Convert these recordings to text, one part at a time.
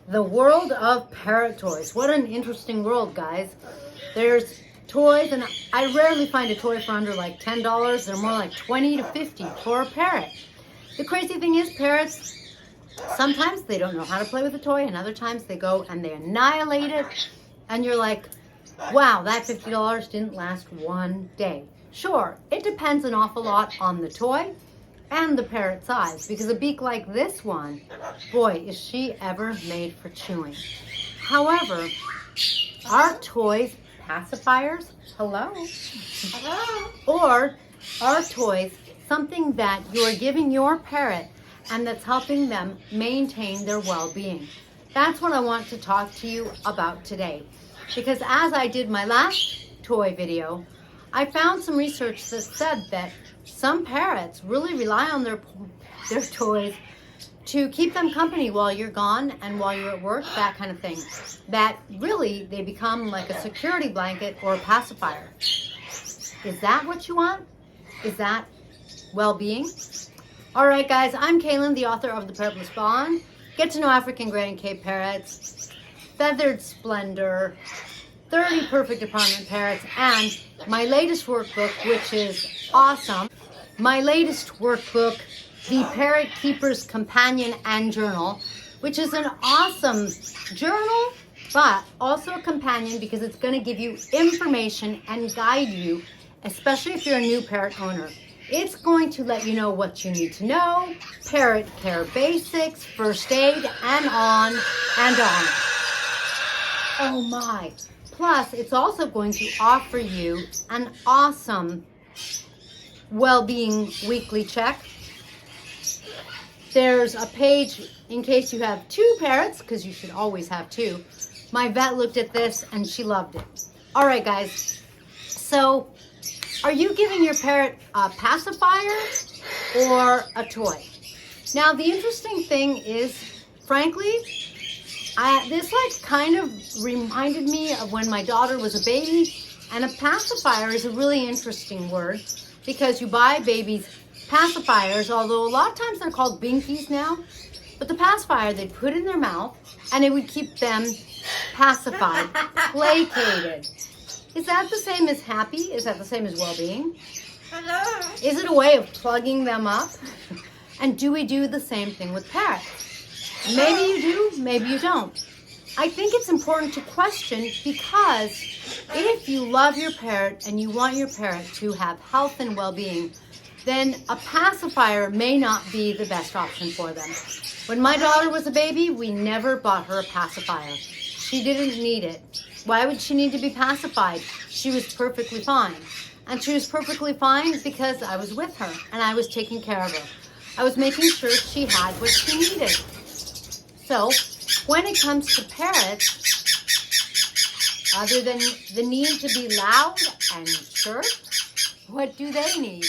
The world of parrot toys. What an interesting world, guys. There's toys, and I rarely find a toy for under like $10. They're more like $20 to $50 for a parrot. The crazy thing is, parrots, sometimes they don't know how to play with a toy, and other times they go and they annihilate it, and you're like, wow, that $50 didn't last one day. Sure, it depends an awful lot on the toy and the parrot size, because a beak like this one, boy, is she ever made for chewing. However, our toys, pacifiers, hello, or our toys, something that you are giving your parrot and that's helping them maintain their well-being. That's what I want to talk to you about today, because as I did my last toy video, I found some research that said that some parrots really rely on their toys to keep them company while you're gone and while you're at work, that kind of thing. That really, they become like a security blanket or a pacifier. Is that what you want? Is that well-being? All right, guys, I'm Kaylin, the author of The Parrotless Bond. Get to know African Grey and Cape Parrots, Feathered Splendor, 30 Perfect Apartment Parrots, and my latest workbook, which is awesome. My latest workbook, The Parrot Keeper's Companion and Journal, which is an awesome journal, but also a companion because it's going to give you information and guide you, especially if you're a new parrot owner. It's going to let you know what you need to know, parrot care basics, first aid, and on and on. Oh my. Plus, it's also going to offer you an awesome well-being weekly check. There's a page in case you have two parrots, because you should always have two. My vet looked at this and she loved it. All right, guys. So, are you giving your parrot a pacifier or a toy? Now, the interesting thing is, frankly, this like kind of reminded me of when my daughter was a baby, and a pacifier is a really interesting word because you buy babies pacifiers, although a lot of times they're called binkies now, but the pacifier they'd put in their mouth and it would keep them pacified, placated. Is that the same as happy? Is that the same as well-being? Is it a way of plugging them up? And do we do the same thing with parrots? Maybe you do, maybe you don't. I think it's important to question, because if you love your parrot and you want your parrot to have health and well-being, then a pacifier may not be the best option for them. When my daughter was a baby, we never bought her a pacifier. She didn't need it. Why would she need to be pacified? She was perfectly fine. And she was perfectly fine because I was with her and I was taking care of her. I was making sure she had what she needed. So, when it comes to parrots, other than the need to be loud and chirp, what do they need?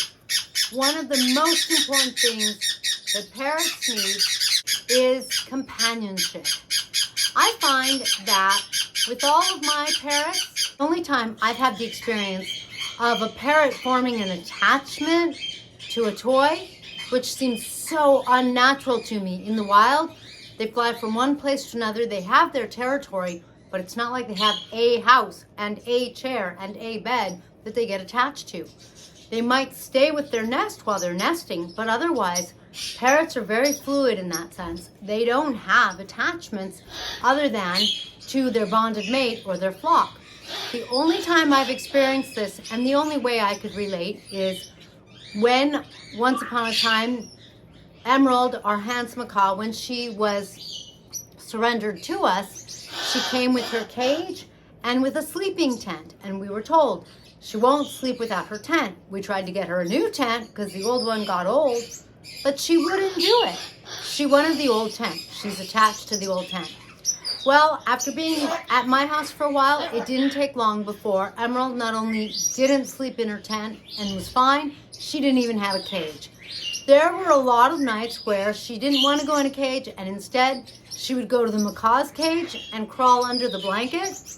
One of the most important things that parrots need is companionship. I find that with all of my parrots, the only time I've had the experience of a parrot forming an attachment to a toy, which seems so unnatural to me in the wild. They fly from one place to another. They have their territory, but it's not like they have a house and a chair and a bed that they get attached to. They might stay with their nest while they're nesting, but otherwise, parrots are very fluid in that sense. They don't have attachments other than to their bonded mate or their flock. The only time I've experienced this, and the only way I could relate, is when, once upon a time, Emerald, our Hans macaw, when she was surrendered to us, she came with her cage and with a sleeping tent, and we were told she won't sleep without her tent. We tried to get her a new tent because the old one got old, but she wouldn't do it. She wanted the old tent. She's attached to the old tent. Well, after being at my house for a while, it didn't take long before Emerald not only didn't sleep in her tent and was fine, she didn't even have a cage. There were a lot of nights where she didn't want to go in a cage, and instead she would go to the macaw's cage and crawl under the blanket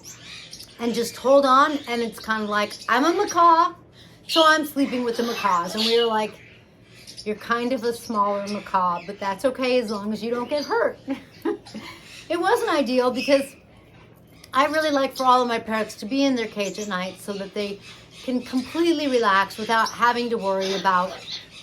and just hold on, and it's kind of like, I'm a macaw, so I'm sleeping with the macaws. And we were like, you're kind of a smaller macaw, but that's okay as long as you don't get hurt. It wasn't ideal because I really like for all of my parrots to be in their cage at night so that they can completely relax without having to worry about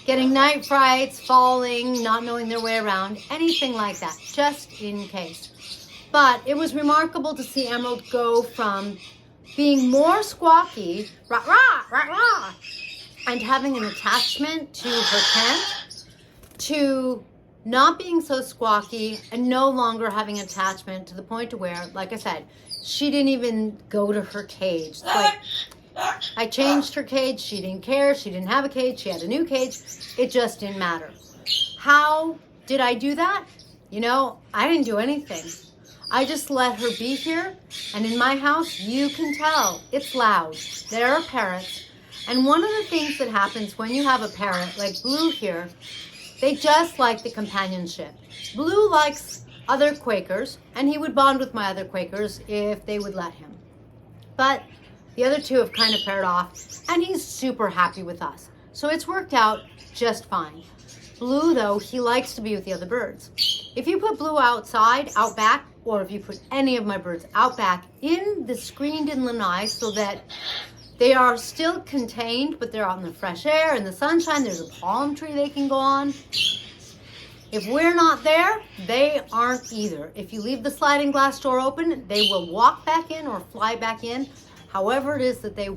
getting night frights, falling, not knowing their way around, anything like that, just in case. But it was remarkable to see Emerald go from being more squawky, rah, rah, rah, rah, and having an attachment to her tent, to not being so squawky and no longer having attachment, to the point to where, like I said, she didn't even go to her cage. Like, I changed her cage, she didn't care, she didn't have a cage, she had a new cage, it just didn't matter. How did I do that? You know, I didn't do anything. I just let her be here, and in my house, you can tell, it's loud. There are parrots, and one of the things that happens when you have a parrot, like Blue here, they just like the companionship. Blue likes other Quakers, and he would bond with my other Quakers if they would let him. But the other two have kind of paired off, and he's super happy with us. So it's worked out just fine. Blue, though, he likes to be with the other birds. If you put Blue outside, out back, or if you put any of my birds out back in the screened in lanai so that they are still contained, but they're out in the fresh air, in the sunshine, there's a palm tree they can go on. If we're not there, they aren't either. If you leave the sliding glass door open, they will walk back in or fly back in. However it is that they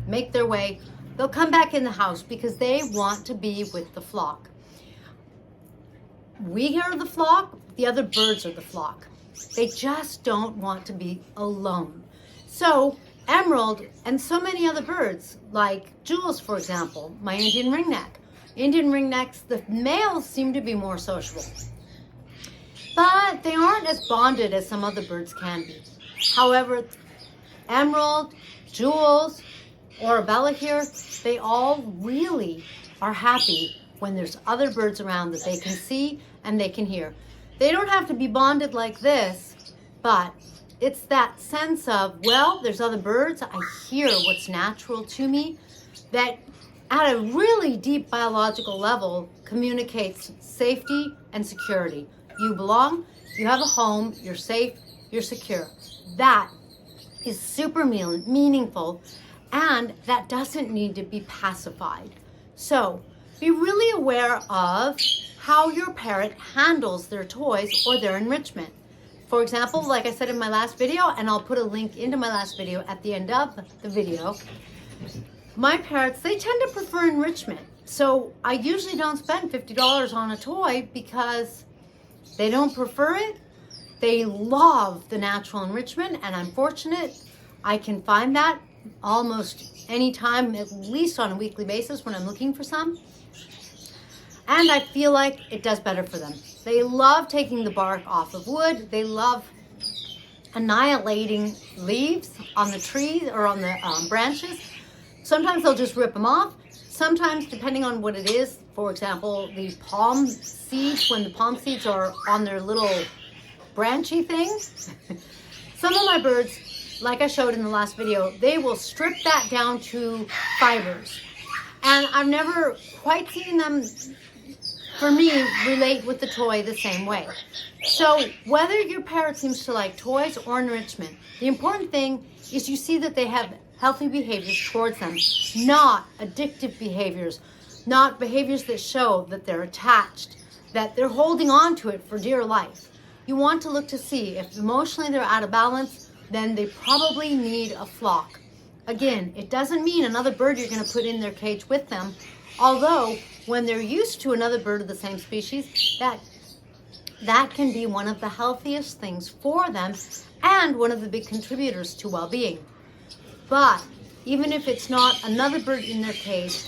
make their way, they'll come back in the house because they want to be with the flock. We are the flock, the other birds are the flock. They just don't want to be alone. So Emerald and so many other birds, like Jules, for example, my Indian ringneck. Indian ringnecks, the males seem to be more sociable, but they aren't as bonded as some other birds can be. However, Emerald, Jules, or Bella here, they all really are happy when there's other birds around that they can see and they can hear. They don't have to be bonded like this, but it's that sense of, well, there's other birds, I hear what's natural to me, that at a really deep biological level communicates safety and security. You belong, you have a home, you're safe, you're secure. That is super meaningful, and that doesn't need to be pacified. So be really aware of how your parrot handles their toys or their enrichment. For example, like I said in my last video, and I'll put a link into my last video at the end of the video, my parrots, they tend to prefer enrichment. So I usually don't spend $50 on a toy because they don't prefer it. They love the natural enrichment, and I'm fortunate I can find that almost any time, at least on a weekly basis when I'm looking for some. And I feel like it does better for them. They love taking the bark off of wood. They love annihilating leaves on the trees or on the branches. Sometimes they'll just rip them off. Sometimes, depending on what it is, for example, the palm seeds, when the palm seeds are on their little branchy things, some of my birds, like I showed in the last video, they will strip that down to fibers. And I've never quite seen them, for me, relate with the toy the same way. So whether your parrot seems to like toys or enrichment, the important thing is you see that they have healthy behaviors towards them, not addictive behaviors, not behaviors that show that they're attached, that they're holding on to it for dear life. You want to look to see if emotionally they're out of balance, then they probably need a flock. Again, it doesn't mean another bird you're going to put in their cage with them, although when they're used to another bird of the same species, that can be one of the healthiest things for them and one of the big contributors to well-being. But even if it's not another bird in their cage,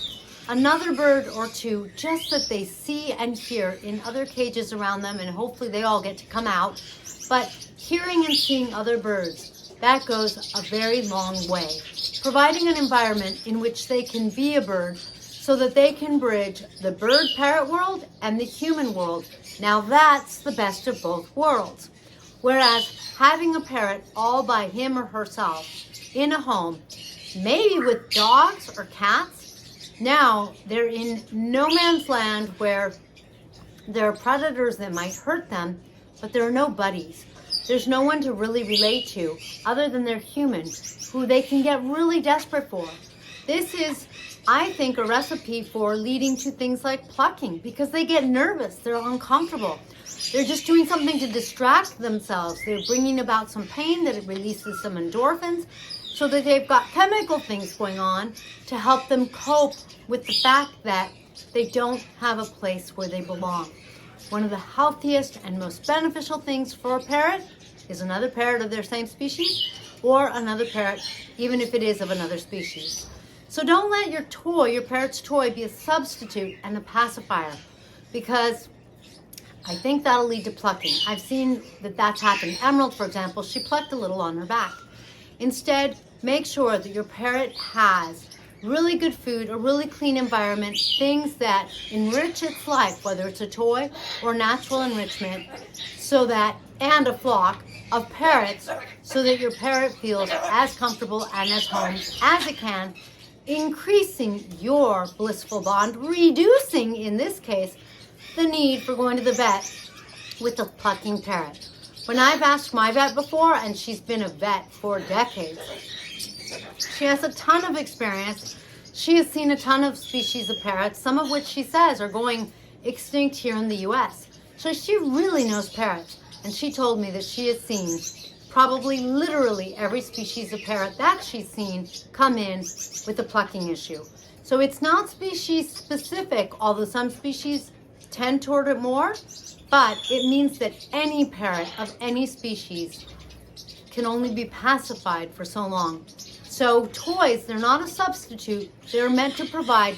another bird or two, just that they see and hear in other cages around them, and hopefully they all get to come out, but hearing and seeing other birds, that goes a very long way. Providing an environment in which they can be a bird so that they can bridge the bird parrot world and the human world. Now that's the best of both worlds. Whereas having a parrot all by him or herself in a home, maybe with dogs or cats, now they're in no man's land where there are predators that might hurt them, but there are no buddies. there's no one to really relate to other than their human, who they can get really desperate for. This is, I think, a recipe for leading to things like plucking, because they get nervous, they're uncomfortable. They're just doing something to distract themselves. They're bringing about some pain that it releases some endorphins, so that they've got chemical things going on to help them cope with the fact that they don't have a place where they belong. One of the healthiest and most beneficial things for a parrot is another parrot of their same species, or another parrot, even if it is of another species. So don't let your toy, your parrot's toy, be a substitute and a pacifier, because I think that'll lead to plucking. I've seen that that's happened. Emerald, for example, she plucked a little on her back. Instead, make sure that your parrot has really good food, a really clean environment, things that enrich its life, whether it's a toy or natural enrichment, so that, and a flock of parrots, so that your parrot feels as comfortable and as home as it can, increasing your blissful bond, reducing, in this case, the need for going to the vet with a plucking parrot. When I've asked my vet before, and she's been a vet for decades, she has a ton of experience. She has seen a ton of species of parrots, some of which she says are going extinct here in the US. So she really knows parrots. And she told me that she has seen probably literally every species of parrot that she's seen come in with a plucking issue. So it's not species specific, although some species tend toward it more, but it means that any parrot of any species can only be pacified for so long. So toys, they're not a substitute. They're meant to provide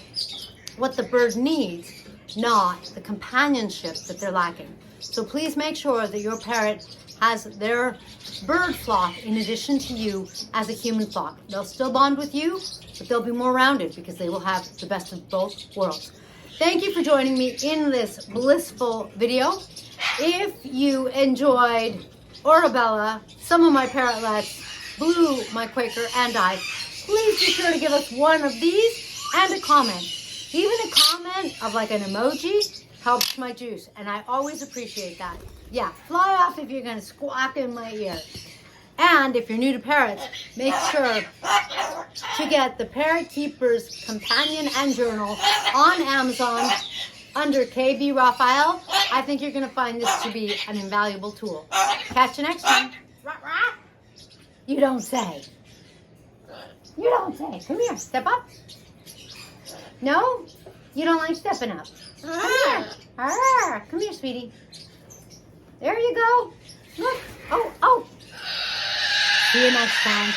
what the bird needs, not the companionship that they're lacking. So please make sure that your parrot has their bird flock in addition to you as a human flock. They'll still bond with you, but they'll be more rounded because they will have the best of both worlds. Thank you for joining me in this blissful video. If you enjoyed Arabella, some of my parrotlets, Blue, my Quaker, and I, please be sure to give us one of these and a comment. Even a comment of like an emoji helps my juice, and I always appreciate that. Yeah, fly off if you're gonna squawk in my ear. And if you're new to parrots, make sure to get the Parrot Keeper's Companion and Journal on Amazon under KB Raphael. I think you're gonna find this to be an invaluable tool. Catch you next time. You don't say. You don't say. Come here, step up. No? You don't like stepping up. Come here. Come here, sweetie. There you go. Look. Oh. See you next time.